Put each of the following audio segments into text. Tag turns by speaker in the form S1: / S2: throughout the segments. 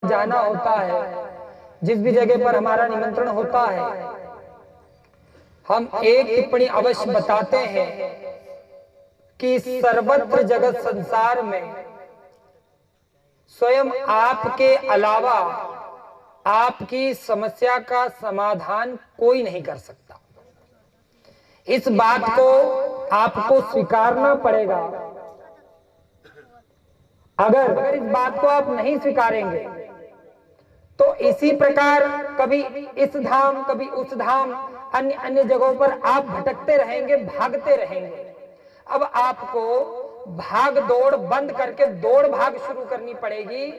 S1: जाना होता है, जिस भी जगह पर हमारा निमंत्रण होता है, हम एक टिप्पणी अवश्य बताते हैं कि सर्वत्र जगत संसार में स्वयं आपके अलावा आपकी समस्या का समाधान कोई नहीं कर सकता। इस बात को आपको स्वीकारना पड़ेगा। अगर इस बात को आप नहीं स्वीकारेंगे तो इसी प्रकार कभी इस धाम कभी उस धाम अन्य अन्य जगहों पर आप भटकते रहेंगे, भागते रहेंगे। अब आपको भाग दौड़ बंद करके दौड़ भाग शुरू करनी पड़ेगी,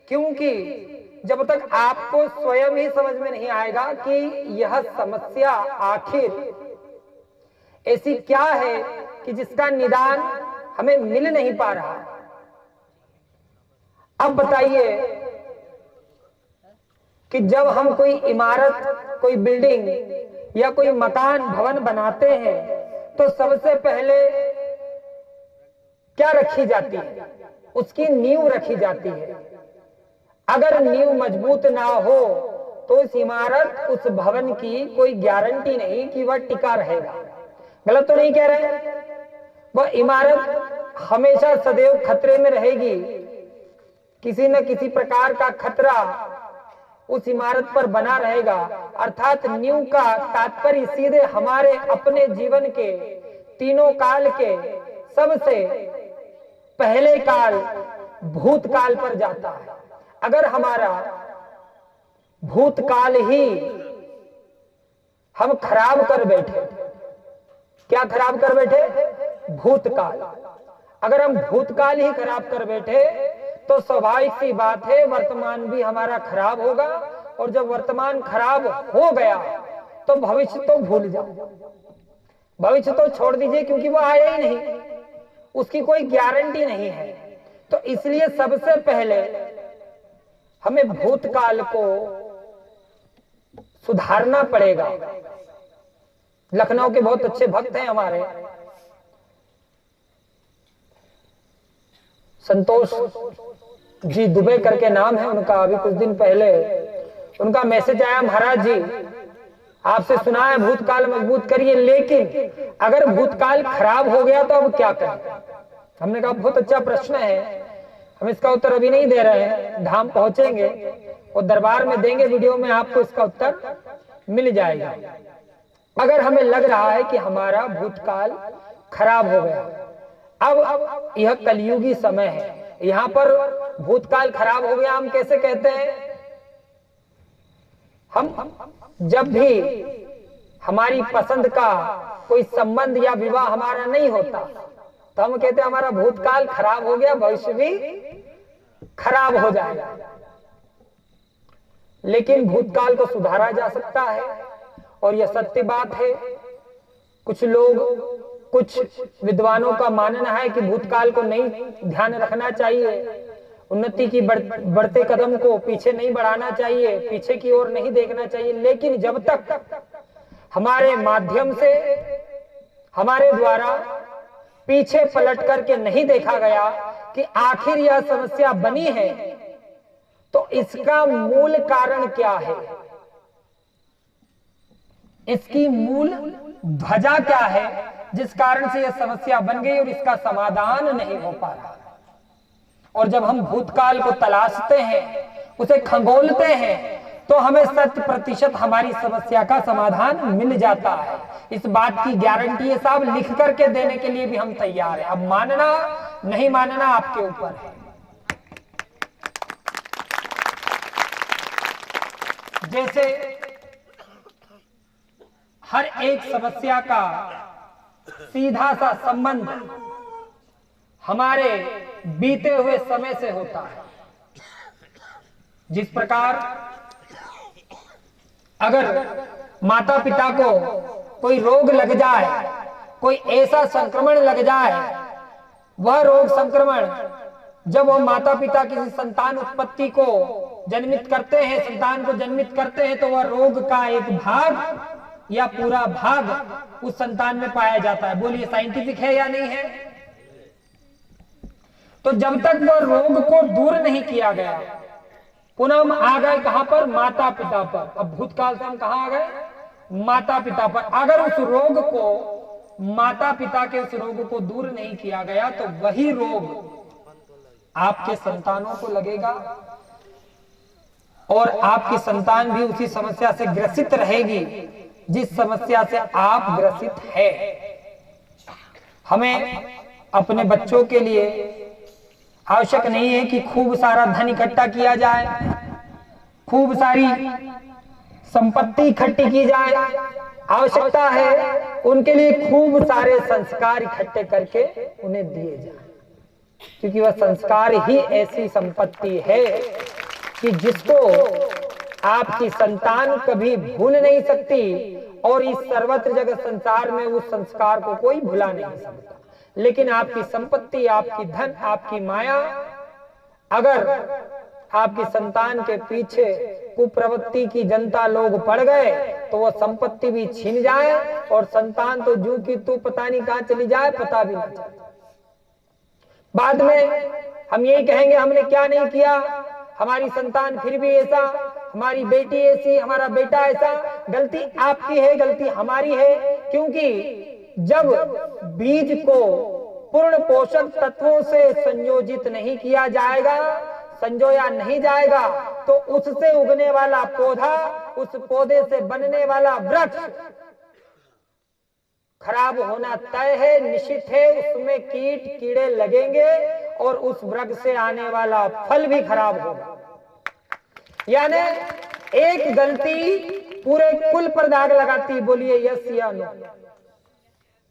S1: क्योंकि जब तक आपको स्वयं ही समझ में नहीं आएगा कि यह समस्या आखिर ऐसी क्या है कि जिसका निदान हमें मिल नहीं पा रहा। अब बताइए कि जब हम कोई इमारत, कोई बिल्डिंग या कोई मकान भवन बनाते हैं तो सबसे पहले क्या रखी जाती है? उसकी नींव रखी जाती है। अगर नींव मजबूत ना हो तो इस इमारत, उस भवन की कोई गारंटी नहीं कि वह टिका रहेगा। गलत तो नहीं कह रहे? वह इमारत हमेशा सदैव खतरे में रहेगी। किसी न किसी प्रकार का खतरा उस इमारत पर बना रहेगा। अर्थात नींव का तात्पर्य सीधे हमारे अपने जीवन के तीनों काल के सबसे पहले काल भूतकाल पर जाता है। अगर हमारा भूतकाल ही हम खराब कर बैठे, क्या खराब कर बैठे? भूतकाल। अगर हम भूतकाल ही खराब कर बैठे तो स्वाभाविक सी बात है वर्तमान भी हमारा खराब होगा, और जब वर्तमान खराब हो गया तो भविष्य तो भूल जाओ, भविष्य तो छोड़ दीजिए, क्योंकि वो आया ही नहीं, उसकी कोई गारंटी नहीं है। तो इसलिए सबसे पहले हमें भूतकाल को सुधारना पड़ेगा। लखनऊ के बहुत अच्छे भक्त हैं हमारे, संतोष जी दुबे करके नाम है उनका। अभी कुछ दिन पहले उनका मैसेज आया, महाराज जी आपसे सुना है भूतकाल मजबूत करिए, लेकिन अगर भूतकाल खराब हो गया तो अब क्या करें? हमने कहा बहुत अच्छा प्रश्न है, हम इसका उत्तर अभी नहीं दे रहे हैं, धाम पहुंचेंगे और दरबार में देंगे, वीडियो में आपको इसका उत्तर मिल जाएगा। अगर हमें लग रहा है कि हमारा भूतकाल खराब हो गया, अब यह कलयुगी समय है, यहां पर भूतकाल खराब हो गया हम कैसे कहते हैं? हम जब भी हमारी पसंद का कोई संबंध या विवाह हमारा नहीं होता तो हम कहते हैं हमारा भूतकाल खराब हो गया, भविष्य भी खराब हो जाएगा। लेकिन भूतकाल को सुधारा जा सकता है और यह सत्य बात है। कुछ लोग, कुछ विद्वानों का मानना है कि भूतकाल को नहीं ध्यान रखना चाहिए, उन्नति की बढ़ते कदम को पीछे नहीं बढ़ाना चाहिए, पीछे की ओर नहीं देखना चाहिए। लेकिन जब तक हमारे माध्यम से, हमारे द्वारा पीछे पलट करके नहीं देखा गया कि आखिर यह समस्या बनी है तो इसका मूल कारण क्या है, इसकी मूल ध्वजा क्या है जिस कारण से यह समस्या बन गई और इसका समाधान नहीं हो पा रहा। और जब हम भूतकाल को तलाशते हैं, उसे खंगोलते हैं, तो हमें 100% हमारी समस्या का समाधान मिल जाता है। इस बात की गारंटी है साहब, लिख करके देने के लिए भी हम तैयार हैं। अब मानना नहीं मानना आपके ऊपर है। जैसे हर एक समस्या का सीधा सा संबंध हमारे बीते हुए समय से होता है। जिस प्रकार अगर माता पिता को कोई रोग लग जाए, कोई ऐसा संक्रमण लग जाए, वह रोग संक्रमण जब वह माता पिता किसी संतान उत्पत्ति को जन्मित करते हैं, संतान को जन्मित करते हैं, तो वह रोग का एक भाग या पूरा भाग उस संतान में पाया जाता है। बोलिए साइंटिफिक है या नहीं है? तो जब तक वह रोग को दूर नहीं किया गया, पुनः हम आ गए कहां पर? माता पिता पर। अब भूतकाल से हम कहां आ गए? माता पिता पर। अगर उस रोग को, माता पिता के उस रोग को दूर नहीं किया गया तो वही रोग आपके संतानों को लगेगा और आपकी संतान भी उसी समस्या से ग्रसित रहेगी जिस समस्या से आप ग्रसित है। हमें अपने बच्चों के लिए आवश्यक नहीं है कि खूब सारा धन इकट्ठा किया जाए, खूब सारी संपत्ति इकट्ठी की जाए। आवश्यकता है उनके लिए खूब सारे संस्कार इकट्ठे करके उन्हें दिए जाए, क्योंकि वह संस्कार ही ऐसी संपत्ति है कि जिसको आपकी संतान कभी भूल नहीं सकती और इस सर्वत्र जगत संसार में उस संस्कार को कोई भुला नहीं सकता। लेकिन आपकी संपत्ति, आपकी धन, आपकी माया अगर आपकी संतान के पीछे कुप्रवृत्ति की जनता लोग पड़ गए तो वह संपत्ति भी छीन जाए और संतान तो जू की तू पता नहीं कहां चली जाए, पता भी ना चले। बाद में हम यही कहेंगे हमने क्या नहीं किया, हमारी संतान फिर भी ऐसा, हमारी बेटी ऐसी, हमारा बेटा ऐसा। गलती आपकी है, गलती हमारी है, क्योंकि जब बीज को पूर्ण पोषक तत्वों से संयोजित नहीं किया जाएगा, संजोया नहीं जाएगा, तो उससे उगने वाला पौधा, उस पौधे से बनने वाला वृक्ष खराब होना तय है, निश्चित है। उसमें कीट कीड़े लगेंगे और उस वृक्ष से आने वाला फल भी खराब होगा। यानी एक गलती पूरे कुल पर दाग लगाती। बोलिए यस या नो?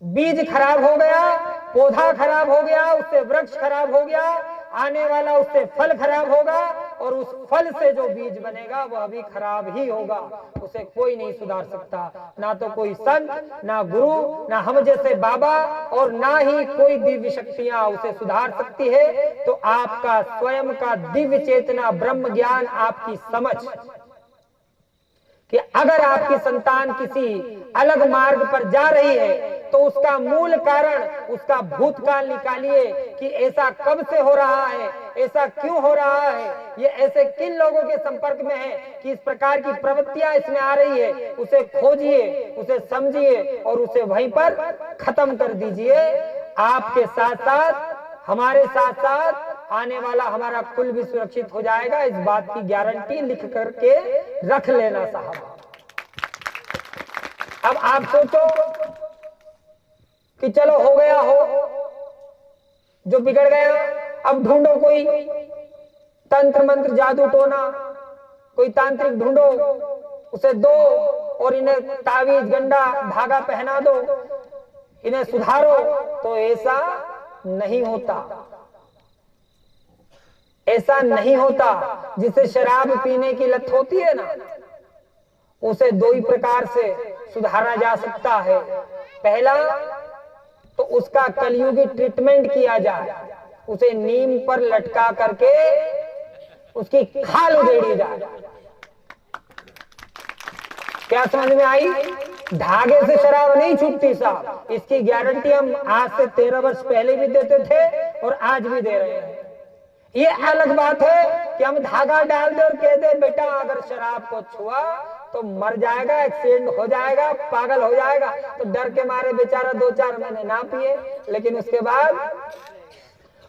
S1: बीज खराब हो गया, पौधा खराब हो गया, उससे वृक्ष खराब हो गया, आने वाला उससे फल खराब होगा और उस फल से जो बीज बनेगा वह भी खराब ही होगा। उसे कोई नहीं सुधार सकता, ना तो कोई संत, ना गुरु, ना हम जैसे बाबा, और ना ही कोई दिव्य शक्तियां उसे सुधार सकती है। तो आपका स्वयं का दिव्य चेतना, ब्रह्म ज्ञान, आपकी समझ कि अगर आपकी संतान किसी अलग मार्ग पर जा रही है तो उसका मूल कारण, उसका भूतकाल निकालिए कि ऐसा कब से हो रहा है, ऐसा क्यों हो रहा है, ये ऐसे किन लोगों के संपर्क में है कि इस प्रकार की प्रवृत्तियां इसमें आ रही है। उसे खोजिए, उसे समझिए और उसे वहीं पर खत्म कर दीजिए। आपके साथ साथ, हमारे साथ साथ आने वाला हमारा कुल भी सुरक्षित हो जाएगा। इस बात की गारंटी लिख करके रख लेना साहब। अब आप सोचो कि चलो हो गया, हो जो बिगड़ गया, अब ढूंढो कोई तंत्र मंत्र जादू टोना, कोई तांत्रिक ढूंढो, उसे दो और इन्हें तावीज गंडा धागा पहना दो, इन्हें सुधारो। तो ऐसा नहीं होता, ऐसा नहीं होता। जिसे शराब पीने की लत होती है ना, उसे दो ही प्रकार से सुधारा जा सकता है। पहला तो उसका कलयुगी ट्रीटमेंट किया जाए, उसे नीम पर लटका करके उसकी खाल उधेड़ी जाए। क्या समझ में आई? धागे से शराब नहीं छूटती साहब, इसकी गारंटी हम आज से 13 वर्ष पहले भी देते थे और आज भी दे रहे हैं। ये अलग बात है कि हम धागा डाल दे और कह दे बेटा अगर शराब को छुआ तो मर जाएगा, एक्सीडेंट हो जाएगा, पागल हो जाएगा। तो डर के मारे बेचारा 2-4 महीने ना पिए, लेकिन उसके बाद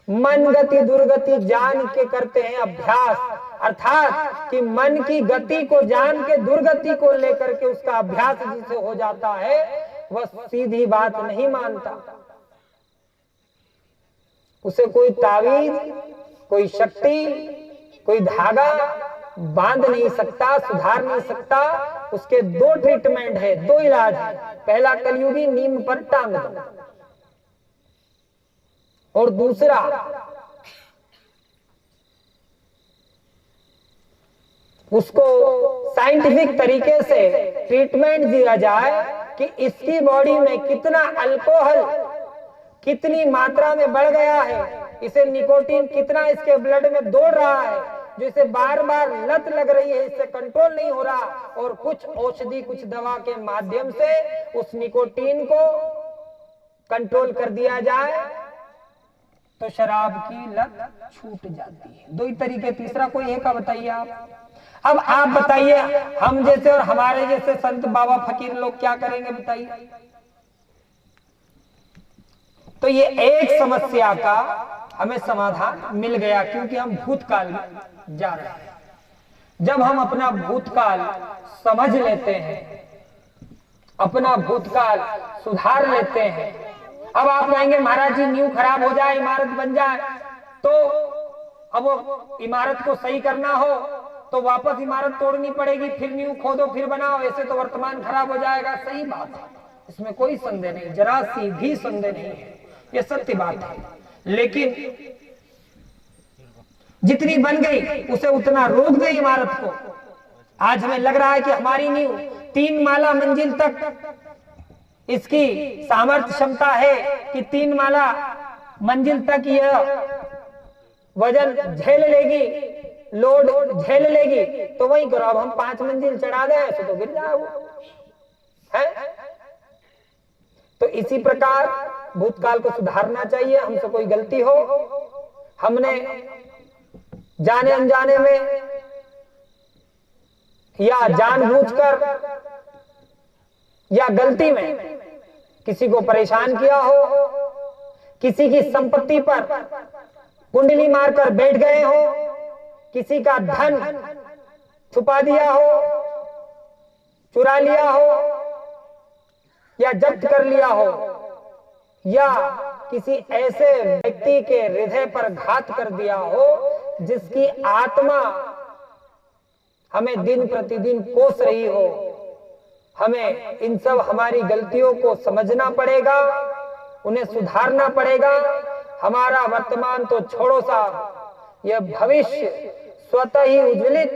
S1: मन गति दुर्गति जान के करते हैं अभ्यास, अर्थात कि मन की गति को जान के दुर्गति को लेकर के उसका अभ्यास जिसे हो जाता है वह सीधी बात नहीं मानता। उसे कोई तावीज, कोई शक्ति, कोई धागा बांध नहीं सकता, सुधार नहीं सकता। उसके दो ट्रीटमेंट है, दो इलाज है। पहला कलयुगी नीम पर टांग दो, और दूसरा उसको साइंटिफिक तरीके से ट्रीटमेंट दिया जाए कि इसकी बॉडी में कितना अल्कोहल, कितनी मात्रा में बढ़ गया है, इसे निकोटीन कितना इसके ब्लड में दौड़ रहा है, जो इसे बार बार लत लग रही है, इससे कंट्रोल नहीं हो रहा, और कुछ औषधि, कुछ दवा के माध्यम से उस निकोटीन को कंट्रोल कर दिया जाए तो शराब की लत छूट जाती है। दो ही तरीके, तीसरा कोई एक का बताइए आप। अब आप बताइए, हम जैसे और हमारे जैसे संत बाबा फकीर लोग क्या करेंगे बताइए। तो ये एक समस्या का हमें समाधान मिल गया, क्योंकि हम भूतकाल में जा रहे हैं। जब हम अपना भूतकाल समझ लेते हैं, अपना भूतकाल सुधार लेते हैं। अब आप कहेंगे महाराज जी नींव खराब हो जाए, इमारत बन जाए, तो अब इमारत को सही करना हो तो वापस इमारत तोड़नी पड़ेगी, फिर नींव खोदो फिर बनाओ, ऐसे तो वर्तमान खराब हो जाएगा। सही बात है, इसमें कोई संदेह नहीं, जरा सी भी संदेह नहीं है, ये सत्य बात है। लेकिन जितनी बन गई उसे उतना रोक गई इमारत को। आज हमें लग रहा है कि हमारी नींव 3 माला मंजिल तक इसकी सामर्थ्य क्षमता है कि 3 माला मंजिल तक यह वजन झेल लेगी, लोड झेल लेगी, तो वही करो। अब हम 5 मंजिल चढ़ा गए ऐसे तो गिर जाए वो है। तो इसी प्रकार भूतकाल को सुधारना चाहिए। हमसे कोई गलती हो, हमने जाने अनजाने में या जानबूझकर या गलती में किसी को परेशान किया हो, किसी की संपत्ति पर कुंडली मारकर बैठ गए हो, किसी का धन छुपा दिया हो, चुरा लिया हो या जब्त कर लिया हो, या किसी ऐसे व्यक्ति के हृदय पर घात कर दिया हो जिसकी आत्मा हमें दिन प्रतिदिन कोस रही हो, हमें इन सब हमारी गलतियों को समझना पड़ेगा, उन्हें सुधारना पड़ेगा। हमारा वर्तमान तो छोड़ो साहब, यह भविष्य स्वतः ही उज्ज्वलित,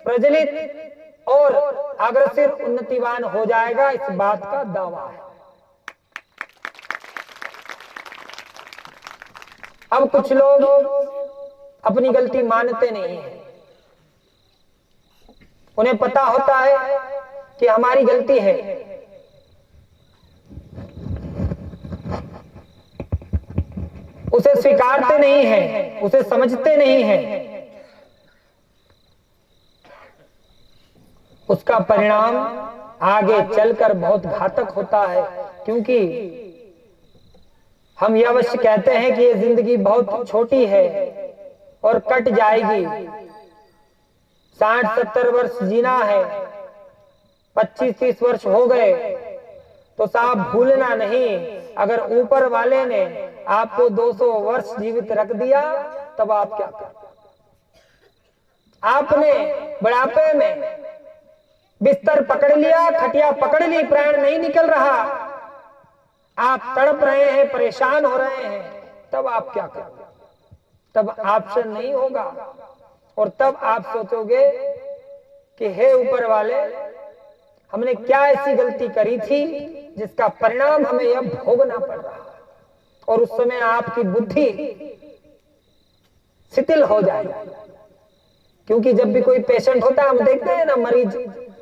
S1: प्रज्वलित और अग्रसर उन्नतिवान हो जाएगा, इस बात का दावा है। अब कुछ लोग अपनी गलती मानते नहीं है, उन्हें पता होता है कि हमारी गलती है, उसे स्वीकारते नहीं है, उसे समझते नहीं है। उसका परिणाम आगे चलकर बहुत घातक होता है, क्योंकि हम यह अवश्य कहते हैं कि ये जिंदगी बहुत छोटी है और कट जाएगी। 60-70 वर्ष जीना है, 25-30 वर्ष हो गए तो साहब भूलना नहीं, अगर ऊपर वाले ने आपको 200 वर्ष जीवित रख दिया तब आप क्या करें। आपने बुढ़ापे में बिस्तर पकड़ लिया, खटिया पकड़ ली, प्राण नहीं निकल रहा, आप तड़प रहे हैं, परेशान हो रहे हैं, तब आप क्या करें। तब ऑप्शन नहीं होगा और तब आप सोचोगे कि हे ऊपर वाले, हमने क्या ऐसी गलती करी थी जिसका परिणाम हमें यह भोगना पड़ रहा है। और उस समय आपकी बुद्धि शिथिल हो जाएगी, क्योंकि जब भी कोई पेशेंट होता है, हम देखते हैं ना, मरीज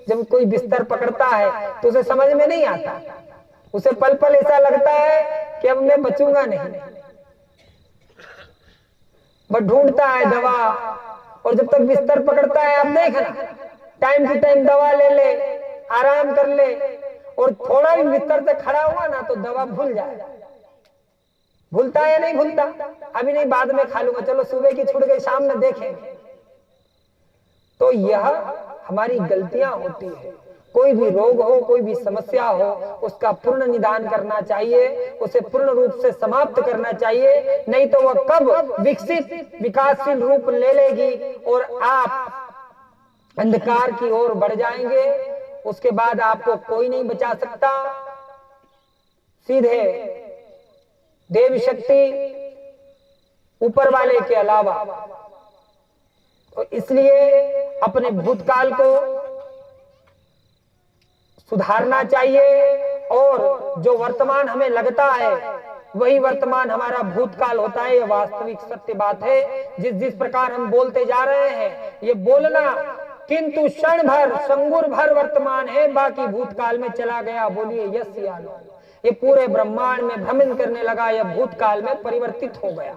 S1: जब कोई बिस्तर पकड़ता है तो उसे समझ में नहीं आता, उसे पल पल ऐसा लगता है कि अब मैं बचूंगा नहीं, बस ढूंढता है दवा। और जब तक बिस्तर पकड़ता है, आप देखना टाइम टू टाइम दवा ले ले, आराम कर ले, और थोड़ा भी बिस्तर से खड़ा हुआ ना तो दवा भूल जाए। भूलता है या नहीं भूलता? अभी नहीं, बाद में खा लूंगा, चलो सुबह की छूट गई, शाम में देखेंगे। तो यह हमारी गलतियां होती है। कोई भी रोग हो, कोई भी समस्या हो, उसका पूर्ण निदान करना चाहिए, उसे पूर्ण रूप से समाप्त करना चाहिए, नहीं तो वह कब विकसित विकासशील रूप ले लेगी और आप अंधकार की ओर बढ़ जाएंगे। उसके बाद आपको कोई नहीं बचा सकता, सीधे देव शक्ति ऊपर वाले के अलावा। तो इसलिए अपने भूतकाल को सुधारना चाहिए, और जो वर्तमान हमें लगता है वही वर्तमान हमारा भूतकाल होता है। यह वास्तविक सत्य बात है। जिस जिस प्रकार हम बोलते जा रहे हैं, ये बोलना किंतु क्षण भर, संगुर भर वर्तमान है, बाकी भूतकाल में चला गया। बोलिए यस या नो। ये पूरे ब्रह्मांड में भ्रमण करने लगा, यह भूतकाल में परिवर्तित हो गया।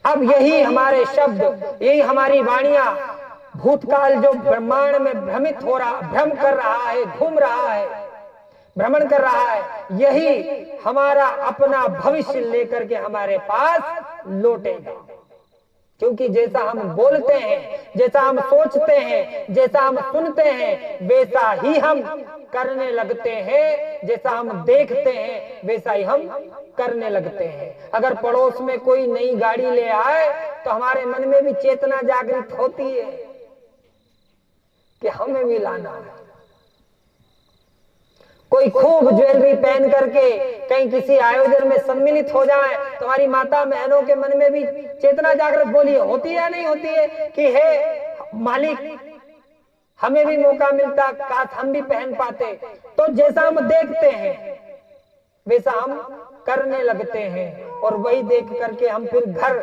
S1: अब यही हमारे शब्द, यही हमारी वाणियां, भूतकाल जो ब्रह्मांड में भ्रमित हो रहा, भ्रम कर रहा है, घूम रहा है, भ्रमण कर रहा है, यही हमारा अपना भविष्य लेकर के हमारे पास लौटेगा। क्योंकि जैसा हम बोलते हैं, जैसा हम सोचते हैं, जैसा हम सुनते हैं, वैसा ही हम करने लगते हैं। जैसा हम देखते हैं वैसा ही हम करने लगते हैं। अगर पड़ोस में कोई नई गाड़ी ले आए तो हमारे मन में भी चेतना जागृत होती है कि हमें भी लाना है। कोई खूब ज्वेलरी पहन करके कहीं किसी आयोजन में सम्मिलित हो जाए तो हमारी माता बहनों के मन में भी चेतना जागृत, बोलिए, होती है या नहीं होती है कि हे मालिक, हमें भी मौका मिलता, काश हम भी पहन पाते। तो जैसा हम देखते हैं वैसा हम करने लगते हैं, और वही देख करके हम फिर घर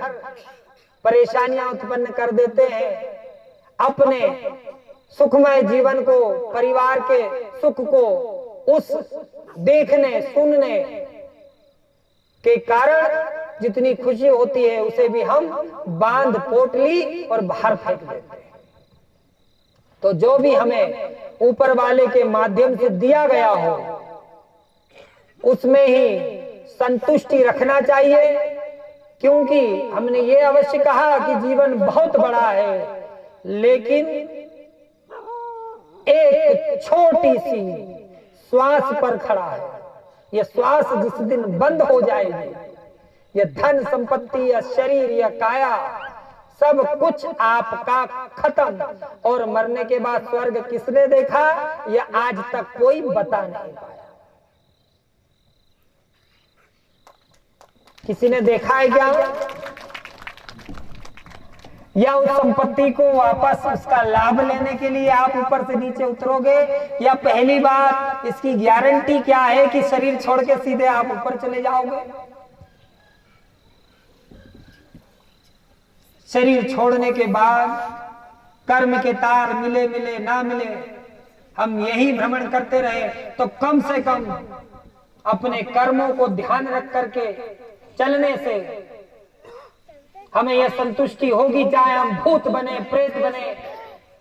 S1: परेशानियां उत्पन्न कर देते हैं। अपने सुखमय जीवन को, परिवार के सुख को उस देखने सुनने के कारण जितनी खुशी होती है उसे भी हम बांध पोटली और बाहर फेंक देते हैं। तो जो भी हमें ऊपर वाले के माध्यम से दिया गया हो उसमें ही संतुष्टि रखना चाहिए, क्योंकि हमने ये अवश्य कहा कि जीवन बहुत बड़ा है, लेकिन एक छोटी सी श्वास पर खड़ा है। यह श्वास जिस दिन बंद हो जाएगी, यह धन संपत्ति या शरीर या काया सब कुछ आपका खत्म, और मरने के बाद स्वर्ग किसने देखा यह आज तक कोई बता नहीं पाया। किसी ने देखा है क्या? या उस संपत्ति को वापस उसका लाभ लेने के लिए आप ऊपर से नीचे उतरोगे? या पहली बात, इसकी गारंटी क्या है कि शरीर छोड़ के सीधे आप ऊपर चले जाओगे? शरीर छोड़ने के बाद कर्म के तार मिले मिले ना मिले, हम यही भ्रमण करते रहे तो कम से कम अपने कर्मों को ध्यान रख करके चलने से हमें यह संतुष्टि होगी, चाहे हम भूत बने, प्रेत बने,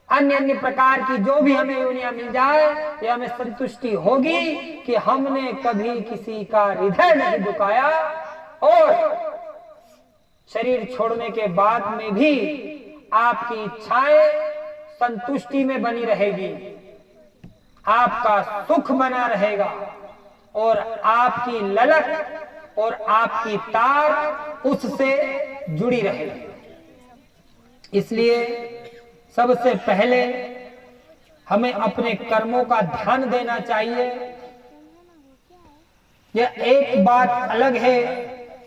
S1: अन्य अन्य प्रकार की जो भी हमें योनियां मिल जाए, यह हमें संतुष्टि होगी कि हमने कभी किसी का हृदय नहीं दुखाया, और शरीर छोड़ने के बाद में भी आपकी इच्छाएं संतुष्टि में बनी रहेगी, आपका सुख बना रहेगा, और आपकी ललक और आपकी तार उससे जुड़ी रहेगी। इसलिए सबसे पहले हमें अपने कर्मों का ध्यान देना चाहिए। यह एक बात अलग है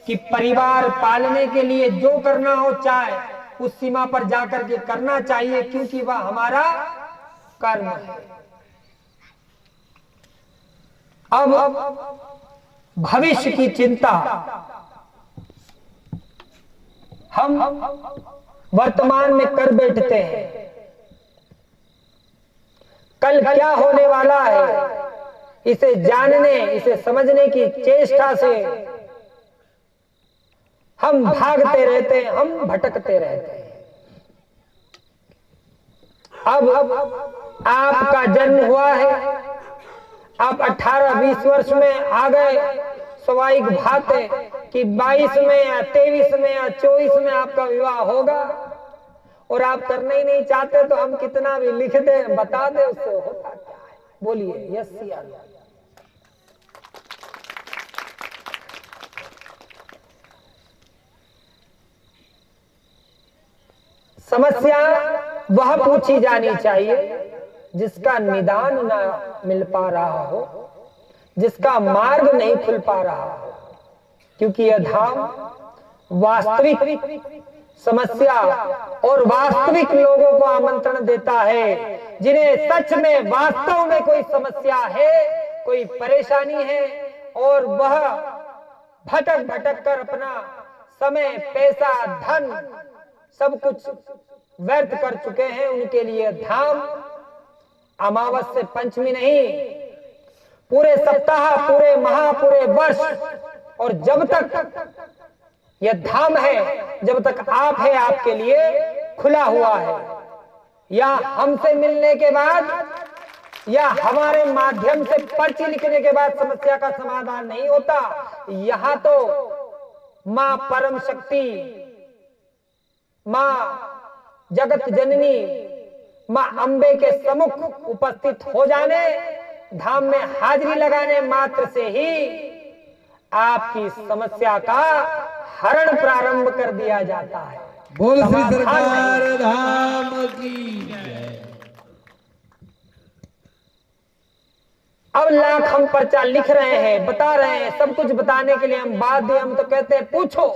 S1: कि परिवार पालने के लिए जो करना हो चाहे उस सीमा पर जाकर के करना चाहिए, क्योंकि वह हमारा कर्म है। अब भविष्य की चिंता हम वर्तमान में कर बैठते हैं। कल क्या होने वाला है इसे जानने, इसे समझने की चेष्टा से हम भागते रहते हैं, हम भटकते रहते हैं। अब आपका जन्म हुआ है, आप 18-20 वर्ष में आ गए, स्वाभाविक बात है कि 22 में या 23 में या 24 में आपका विवाह होगा, और आप करना ही नहीं चाहते तो हम कितना भी लिख दे, बता दे, उससे होता क्या है? बोलिए यस या नो। समस्या वह पूछी जानी चाहिए जिसका निदान ना मिल पा रहा हो, जिसका मार्ग नहीं खुल पा रहा हो, क्योंकि यह धाम वास्तविक समस्या और वास्तविक लोगों को आमंत्रण देता है, जिन्हें सच में वास्तव में कोई समस्या है, कोई परेशानी है, और वह भटक भटक कर अपना समय, पैसा, धन सब कुछ व्यर्थ कर चुके हैं। उनके लिए धाम अमावस्या पंचमी नहीं, पूरे सप्ताह, पूरे माह, पूरे वर्ष, और जब तक यह धाम है जब तक आप है आपके लिए खुला हुआ है। या हमसे मिलने के बाद या हमारे माध्यम से पर्ची लिखने के बाद समस्या का समाधान नहीं होता। यहां तो मां परम शक्ति, मां जगत जननी, मां अंबे के सम्मुख उपस्थित हो जाने, धाम में हाजिरी लगाने मात्र से ही आपकी समस्या का हरण प्रारंभ कर दिया जाता है।
S2: बोल श्री सरकार धाम की जय।
S1: अब लाख हम पर्चा लिख रहे हैं, बता रहे हैं, सब कुछ बताने के लिए हम बाध्य। हम तो कहते हैं पूछो,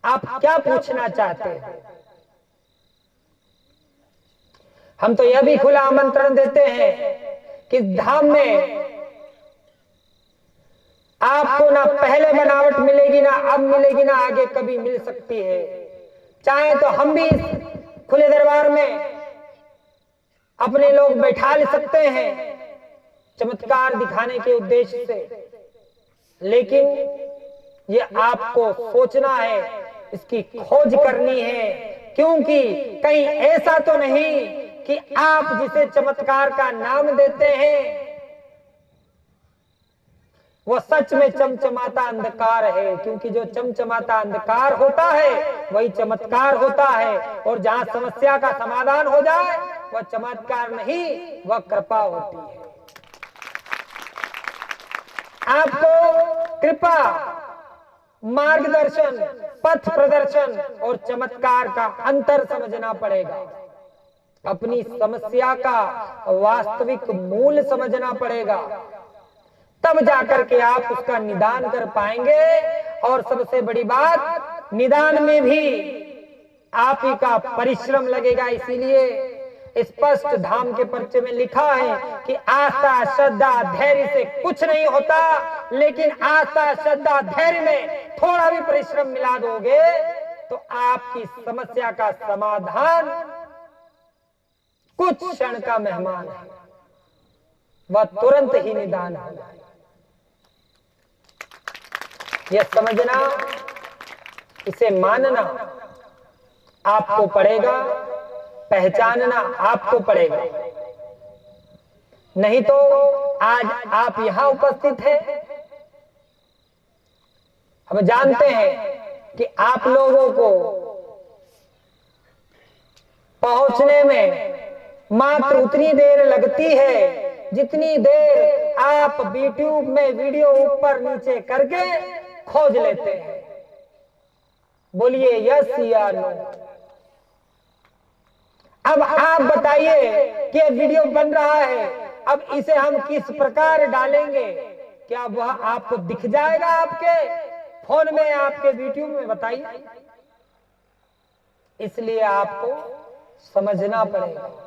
S1: आप क्या पूछना चाहते हैं। हम तो यह भी खुला आमंत्रण देते हैं कि धाम में आपको ना पहले बनावट मिलेगी, ना अब मिलेगी, ना आगे कभी मिल सकती है। चाहे तो हम भी खुले दरबार में अपने लोग बैठा ले सकते हैं चमत्कार दिखाने के उद्देश्य से, लेकिन ये आपको सोचना है, इसकी खोज करनी है। क्योंकि कहीं ऐसा तो नहीं कि आप जिसे चमत्कार का नाम देते हैं वो सच में चमचमाता अंधकार है। क्योंकि जो चमचमाता अंधकार होता है वही चमत्कार होता है। और जहां समस्या का समाधान हो जाए वह चमत्कार नहीं, वह कृपा होती है। आपको कृपा, मार्गदर्शन, पथ प्रदर्शन और चमत्कार का अंतर समझना पड़ेगा। अपनी समस्या का वास्तविक मूल समझना पड़ेगा, तब जाकर के आप उसका निदान कर पाएंगे। और सबसे बड़ी बात, निदान में भी आप ही का परिश्रम लगेगा। इसीलिए स्पष्ट धाम के पर्चे में लिखा है कि आस्था, श्रद्धा, धैर्य से कुछ नहीं होता, लेकिन आस्था, श्रद्धा, धैर्य में थोड़ा भी परिश्रम मिला दोगे तो आपकी समस्या का समाधान कुछ क्षण का मेहमान है, वह तुरंत ही निदान हो जाए। यह समझना, इसे मानना आपको पड़ेगा, पहचानना आपको पड़ेगा। नहीं तो आज आप यहां उपस्थित हैं, हम जानते हैं कि आप लोगों को पहुंचने में मात्र उतनी देर लगती है जितनी देर आप यूट्यूब में वीडियो ऊपर नीचे करके खोज लेते हैं। बोलिए यस या नो। अब आप बताइए कि वीडियो बन रहा है, अब इसे हम किस प्रकार डालेंगे? क्या वह आपको दिख जाएगा आपके फोन में, आपके यूट्यूब में? बताइए। इसलिए आपको समझना पड़ेगा।